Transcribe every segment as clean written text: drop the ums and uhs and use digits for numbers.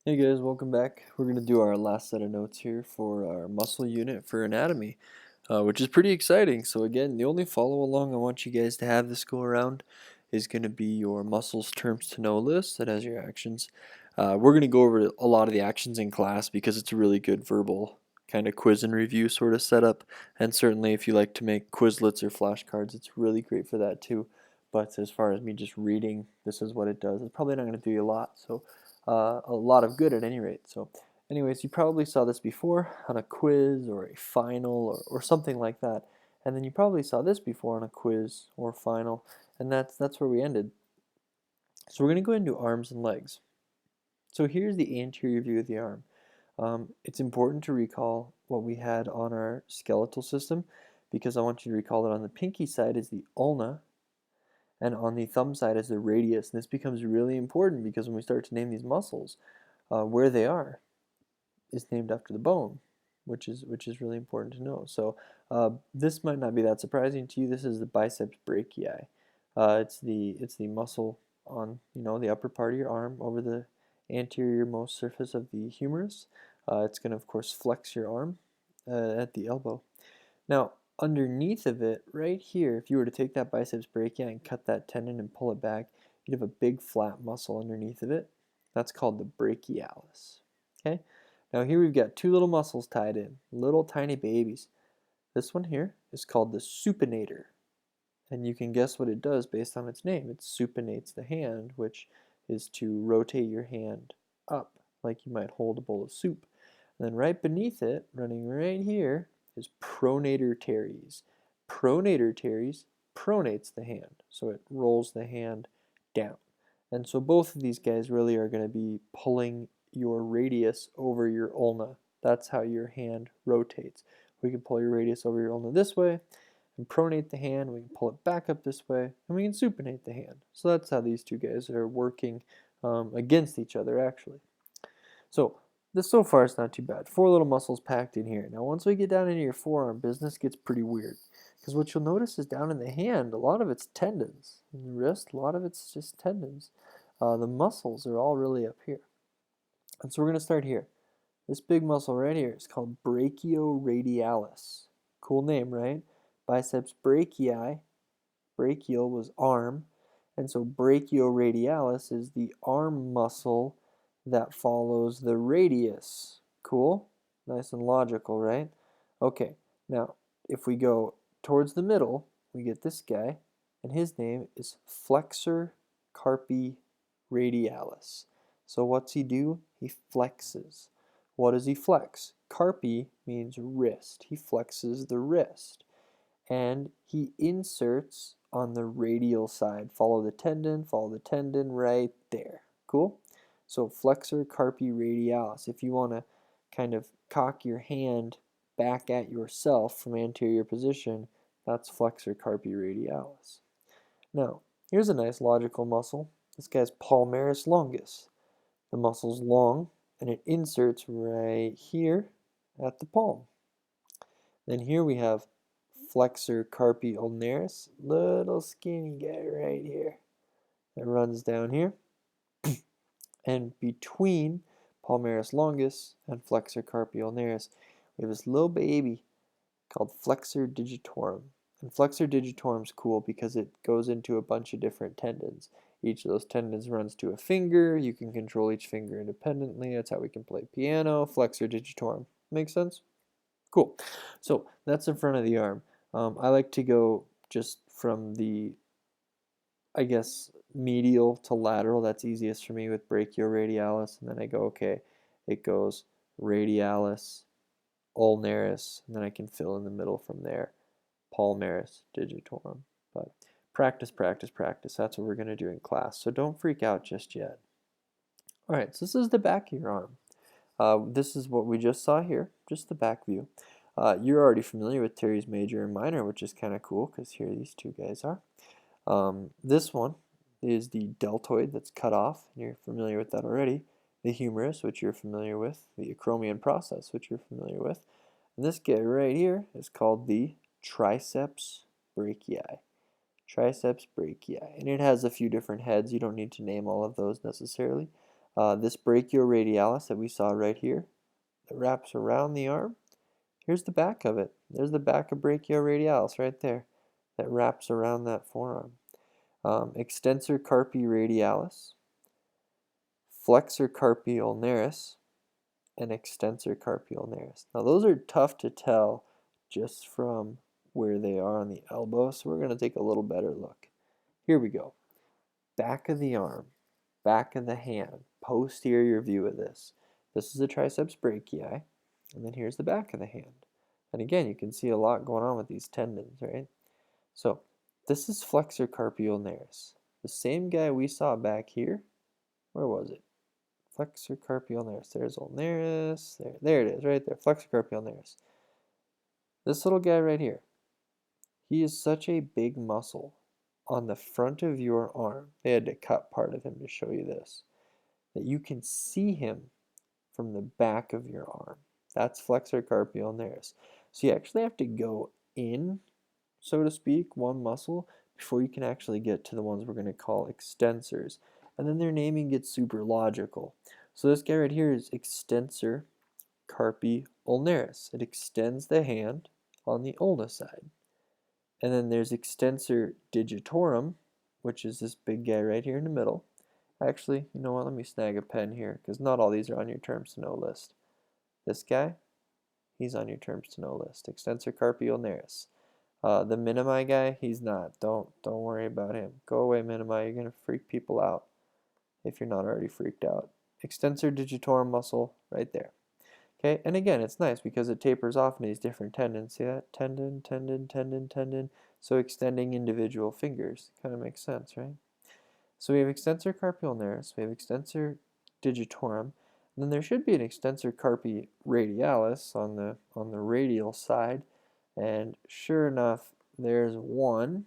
Hey guys, welcome back. We're going to do our last set of notes here for our muscle unit for anatomy, which is pretty exciting. So again, the only follow along I want you guys to have this go around is going to be your muscles terms to know list that has your actions. We're going to go over a lot of the actions in class because it's a really good verbal kind of quiz and review sort of setup. And certainly if you like to make Quizlets or flashcards, it's really great for that too. But as far as me just reading, this is what it does. It's probably not going to do you a lot. So a lot of good at any rate. So anyways, you probably saw this before on a quiz or a final or something like that. And then you probably saw this before on a quiz or final, and that's where we ended. So we're going to go into arms and legs. So here's the anterior view of the arm. It's important to recall what we had on our skeletal system because I want you to recall that on the pinky side is the ulna and on the thumb side is the radius. And this becomes really important because when we start to name these muscles, where they are is named after the bone, which is really important to know. So this might not be that surprising to you. This is the biceps brachii. It's the muscle on the upper part of your arm over the anterior most surface of the humerus. It's going to of course flex your arm at the elbow. Now underneath of it, right here, if you were to take that biceps brachii and cut that tendon and pull it back, you'd have a big flat muscle underneath of it. That's called the brachialis. Okay. Now here we've got two little muscles tied in, little tiny babies. This one here is called the supinator, and you can guess what it does based on its name. It supinates the hand, which is to rotate your hand up, like you might hold a bowl of soup. And then right beneath it, running right here, is pronator teres. Pronator teres pronates the hand, so it rolls the hand down. And so both of these guys really are going to be pulling your radius over your ulna. That's how your hand rotates. We can pull your radius over your ulna this way and pronate the hand. We can pull it back up this way and we can supinate the hand. So that's how these two guys are working against each other actually. So this so far is not too bad. Four little muscles packed in here. Now once we get down into your forearm, business gets pretty weird. Because what you'll notice is down in the hand, a lot of it's tendons. In the wrist, a lot of it's just tendons. The muscles are all really up here. And so we're going to start here. This big muscle right here is called brachioradialis. Cool name, right? Biceps brachii. Brachial was arm. And so brachioradialis is the arm muscle that follows the radius. Cool? Nice and logical, right? Okay, now if we go towards the middle, we get this guy, and his name is flexor carpi radialis. So what's he do? He flexes. What does he flex? Carpi means wrist. He flexes the wrist. And he inserts on the radial side. Follow the tendon right there. Cool? So flexor carpi radialis. If you want to kind of cock your hand back at yourself from anterior position, that's flexor carpi radialis. Now, here's a nice logical muscle. This guy's palmaris longus. The muscle's long and it inserts right here at the palm. Then here we have flexor carpi ulnaris, little skinny guy right here that runs down here. And between palmaris longus and flexor carpi ulnaris, we have this little baby called flexor digitorum. And flexor digitorum is cool because it goes into a bunch of different tendons. Each of those tendons runs to a finger. You can control each finger independently. That's how we can play piano. Flexor digitorum. Make sense? Cool. So that's in front of the arm. I like to go just from the, I guess, medial to lateral. That's easiest for me with brachioradialis. And then I go, okay, it goes radialis, ulnaris, and then I can fill in the middle from there. Palmaris, digitorum. But practice, practice, practice. That's what we're going to do in class. So don't freak out just yet. All right, so this is the back of your arm. This is what we just saw here, just the back view. You're already familiar with teres major and minor, which is kind of cool because here these two guys are. This one is the deltoid that's cut off, and you're familiar with that already. The humerus, which you're familiar with. The acromion process, which you're familiar with. And this guy right here is called the triceps brachii. Triceps brachii. And it has a few different heads. You don't need to name all of those necessarily. This brachioradialis that we saw right here that wraps around the arm, here's the back of it. There's the back of brachioradialis right there that wraps around that forearm. Extensor carpi radialis, flexor carpi ulnaris, and extensor carpi ulnaris. Now those are tough to tell just from where they are on the elbow, so we're going to take a little better look. Here we go. Back of the arm, back of the hand, posterior view of this. This is the triceps brachii, and then here's the back of the hand. And again, you can see a lot going on with these tendons, right? So this is flexor carpi ulnaris. The same guy we saw back here. Where was it? Flexor carpi ulnaris. There's ulnaris. There it is, right there. Flexor carpi ulnaris. This little guy right here. He is such a big muscle on the front of your arm. They had to cut part of him to show you this. That you can see him from the back of your arm. That's flexor carpi ulnaris. So you actually have to go in, so to speak, one muscle before you can actually get to the ones we're going to call extensors. And then their naming gets super logical. So this guy right here is extensor carpi ulnaris. It extends the hand on the ulna side. And then there's extensor digitorum, which is this big guy right here in the middle. Actually, you know what? Let me snag a pen here, because not all these are on your terms to know list. This guy, he's on your terms to know list. Extensor carpi ulnaris. The minimi guy, he's not. Don't worry about him. Go away, minimi. You're gonna freak people out if you're not already freaked out. Extensor digitorum muscle right there. Okay, and again, it's nice because it tapers off in these different tendons. See that? Tendon, tendon, tendon, tendon. So extending individual fingers. Kind of makes sense, right? So we have extensor carpi ulnaris, we have extensor digitorum, and then there should be an extensor carpi radialis on the radial side, and sure enough, there's one,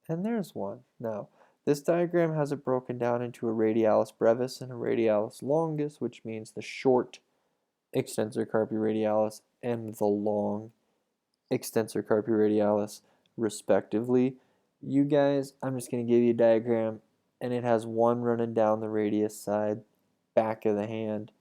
and there's one. Now, this diagram has it broken down into a radialis brevis and a radialis longus, which means the short extensor carpi radialis and the long extensor carpi radialis, respectively. You guys, I'm just going to give you a diagram, and it has one running down the radius side, back of the hand.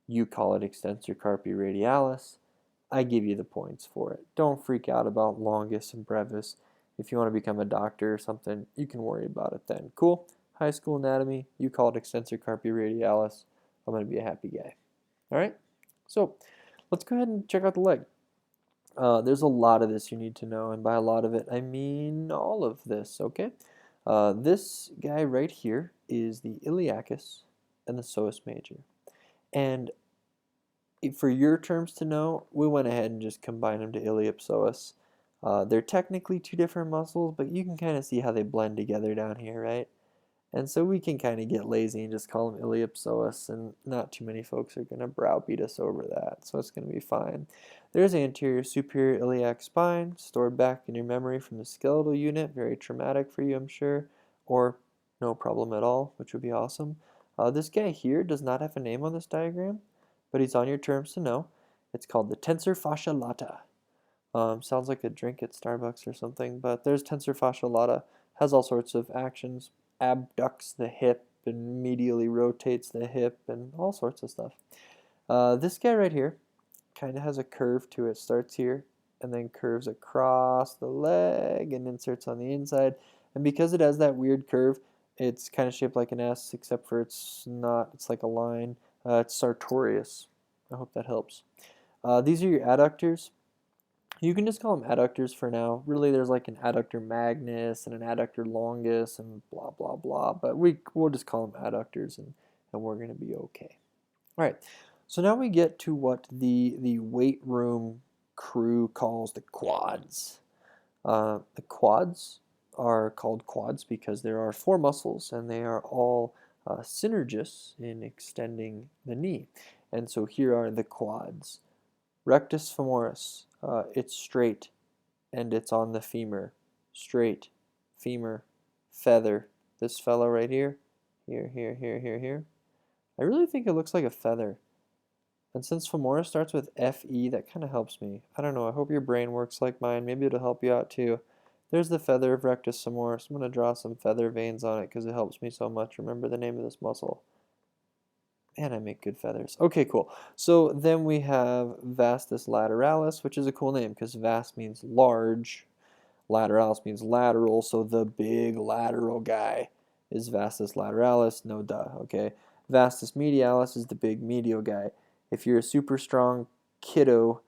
You call it extensor carpi radialis. I give you the points for it. Don't freak out about longus and brevis. If you want to become a doctor or something, you can worry about it then. Cool? High school anatomy, you call it extensor carpi radialis. I'm going to be a happy guy. All right? So let's go ahead and check out the leg. There's a lot of this you need to know, and by a lot of it, I mean all of this, okay? This guy right here is the iliacus and the psoas major. And for your terms to know, we went ahead and just combined them to iliopsoas. They're technically two different muscles, but you can kind of see how they blend together down here, right? And so we can kind of get lazy and just call them iliopsoas, and not too many folks are going to browbeat us over that, so it's going to be fine. There's the anterior superior iliac spine, stored back in your memory from the skeletal unit, very traumatic for you, I'm sure, or no problem at all, which would be awesome. This guy here does not have a name on this diagram, but he's on your terms to know. It's called the tensor fascia lata. Sounds like a drink at Starbucks or something, but there's tensor fascia lata, has all sorts of actions, abducts the hip and medially rotates the hip and all sorts of stuff. This guy right here kind of has a curve to it. Starts here and then curves across the leg and inserts on the inside. And because it has that weird curve, it's kind of shaped like an S, except for it's not. It's like a line. It's sartorius. I hope that helps. These are your adductors. You can just call them adductors for now. Really, there's like an adductor magnus and an adductor longus and blah, blah, blah. But we'll just call them adductors, and we're going to be okay. All right, so now we get to what the weight room crew calls the quads. The quads are called quads because there are four muscles, and they are all synergous in extending the knee. And so here are the quads. Rectus femoris, it's straight, and it's on the femur. Straight, femur, feather. This fellow right here, here. I really think it looks like a feather. And since femoris starts with F-E, that kind of helps me. I don't know, I hope your brain works like mine. Maybe it'll help you out too. There's the feather of rectus femoris. I'm going to draw some feather veins on it because it helps me so much remember the name of this muscle. Man, I make good feathers. Okay, cool. So then we have vastus lateralis, which is a cool name because vast means large, lateralis means lateral, so the big lateral guy is vastus lateralis, no duh, okay? Vastus medialis is the big medial guy. If you're a super strong kiddo,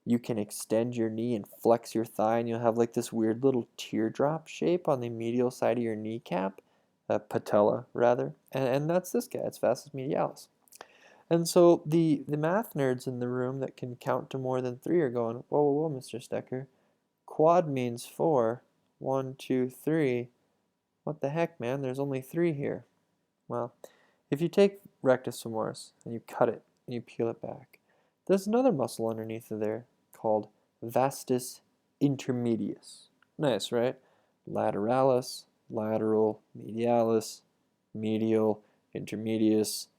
you can extend your knee and flex your thigh, and you'll have like this weird little teardrop shape on the medial side of your kneecap, patella rather, and that's this guy, it's vastus medialis. And so the math nerds in the room that can count to more than 3 are going, whoa, whoa, whoa, Mr. Stecker. Quad means 4. 1, 2, 3. What the heck, man? There's only 3 here. Well, if you take rectus femoris and you cut it and you peel it back, there's another muscle underneath of there called vastus intermedius. Nice, right? Lateralis, lateral, medialis, medial, intermedius,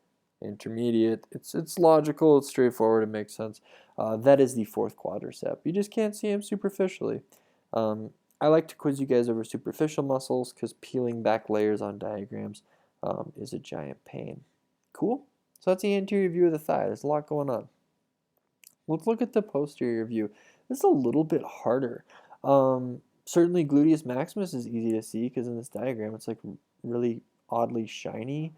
intermediate. It's logical, it's straightforward, it makes sense. That is the 4th quadricep. You just can't see him superficially. I like to quiz you guys over superficial muscles because peeling back layers on diagrams is a giant pain. Cool? So that's the anterior view of the thigh. There's a lot going on. Let's look at the posterior view. This is a little bit harder. Certainly gluteus maximus is easy to see because in this diagram it's like really oddly shiny.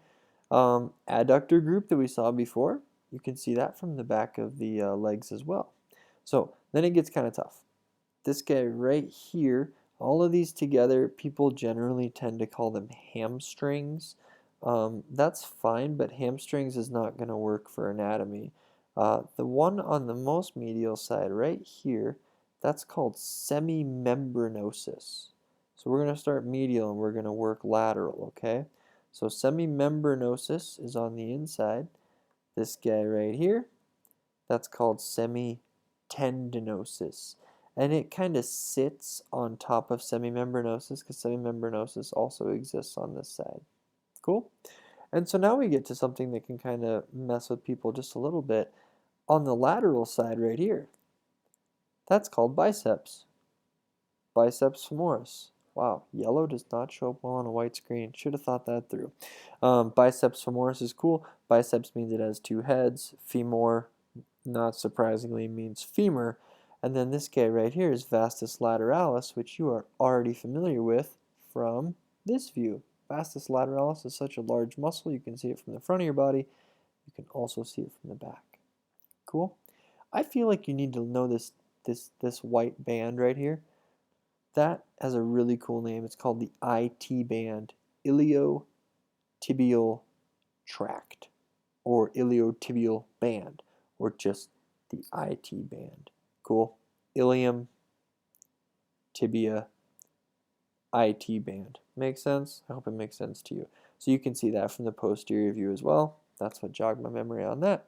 Adductor group that we saw before, you can see that from the back of the legs as well. So then it gets kind of tough. This guy right here, all of these together, people generally tend to call them hamstrings. That's fine, but hamstrings is not going to work for anatomy. The one on the most medial side right here, that's called semimembranosus. So we're going to start medial and we're going to work lateral, okay? So semimembranosus is on the inside. This guy right here, that's called semitendinosus. And it kind of sits on top of semimembranosus because semimembranosus also exists on this side. Cool? And so now we get to something that can kind of mess with people just a little bit. On the lateral side right here, that's called biceps. Biceps femoris. Wow, yellow does not show up well on a white screen. Should have thought that through. Biceps femoris is cool. Biceps means it has 2 heads. Femur, not surprisingly, means femur. And then this guy right here is vastus lateralis, which you are already familiar with from this view. Vastus lateralis is such a large muscle, you can see it from the front of your body. You can also see it from the back. Cool? I feel like you need to know this white band right here. That has a really cool name. It's called the IT band, iliotibial tract, or iliotibial band, or just the IT band. Cool? Ilium, tibia, IT band. Make sense? I hope it makes sense to you. So you can see that from the posterior view as well. That's what jogged my memory on that.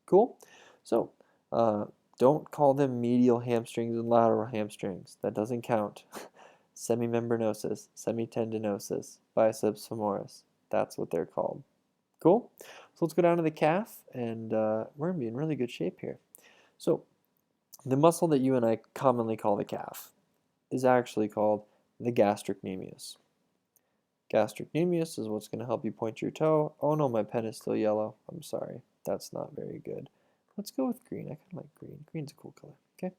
Cool? So, don't call them medial hamstrings and lateral hamstrings. That doesn't count. Semimembranosus, semitendinosus, biceps femoris. That's what they're called. Cool? So let's go down to the calf, and we're going to be in really good shape here. So the muscle that you and I commonly call the calf is actually called the gastrocnemius. Gastrocnemius is what's going to help you point your toe. Oh no, my pen is still yellow. I'm sorry. That's not very good. Let's go with green. I kind of like green. Green's a cool color. Okay.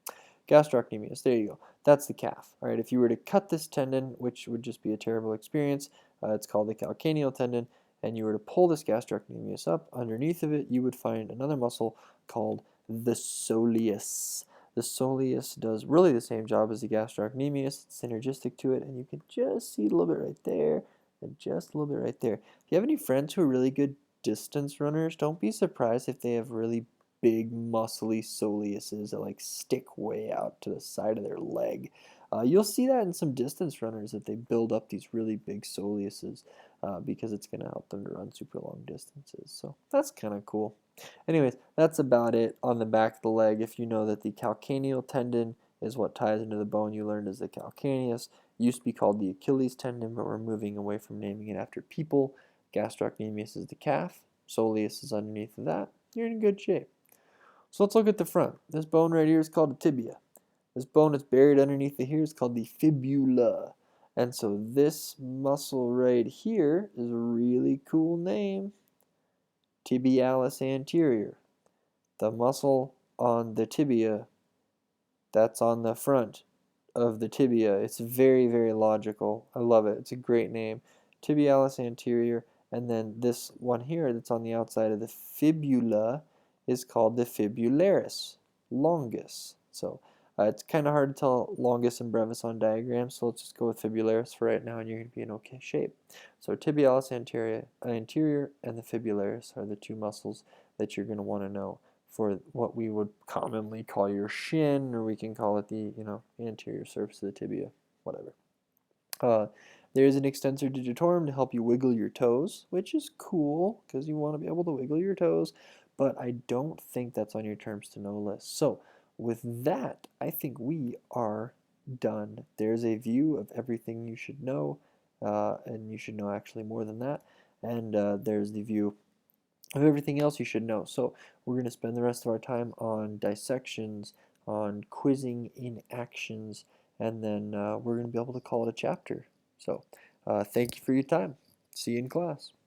Gastrocnemius. There you go. That's the calf. All right. If you were to cut this tendon, which would just be a terrible experience, it's called the calcaneal tendon, and you were to pull this gastrocnemius up, underneath of it, you would find another muscle called the soleus. The soleus does really the same job as the gastrocnemius. It's synergistic to it, and you can just see it a little bit right there, and just a little bit right there. If you have any friends who are really good distance runners, don't be surprised if they have really big muscly soleuses that like stick way out to the side of their leg. You'll see that in some distance runners that they build up these really big soleuses because it's going to help them to run super long distances. So that's kind of cool. Anyways, that's about it on the back of the leg. If you know that the calcaneal tendon is what ties into the bone you learned as the calcaneus. It used to be called the Achilles tendon, but we're moving away from naming it after people. Gastrocnemius is the calf. Soleus is underneath of that. You're in good shape. So let's look at the front. This bone right here is called a tibia. This bone that's buried underneath the here is called the fibula. And so this muscle right here is a really cool name. tibialis anterior, the muscle on the tibia that's on the front of the tibia. It's very, very logical. I love it. It's a great name. Tibialis anterior, and then this one here that's on the outside of the fibula is called the fibularis longus. So it's kind of hard to tell longus and brevis on diagrams, so let's just go with fibularis for right now, and you're going to be in okay shape. So tibialis anterior and the fibularis are the two muscles that you're going to want to know for what we would commonly call your shin, or we can call it the anterior surface of the tibia, whatever. There is an extensor digitorum to help you wiggle your toes, which is cool because you want to be able to wiggle your toes, but I don't think that's on your terms to know list. So with that, I think we are done. There's a view of everything you should know, and you should know actually more than that. And there's the view of everything else you should know. So we're going to spend the rest of our time on dissections, on quizzing in actions, and then we're going to be able to call it a chapter. So thank you for your time. See you in class.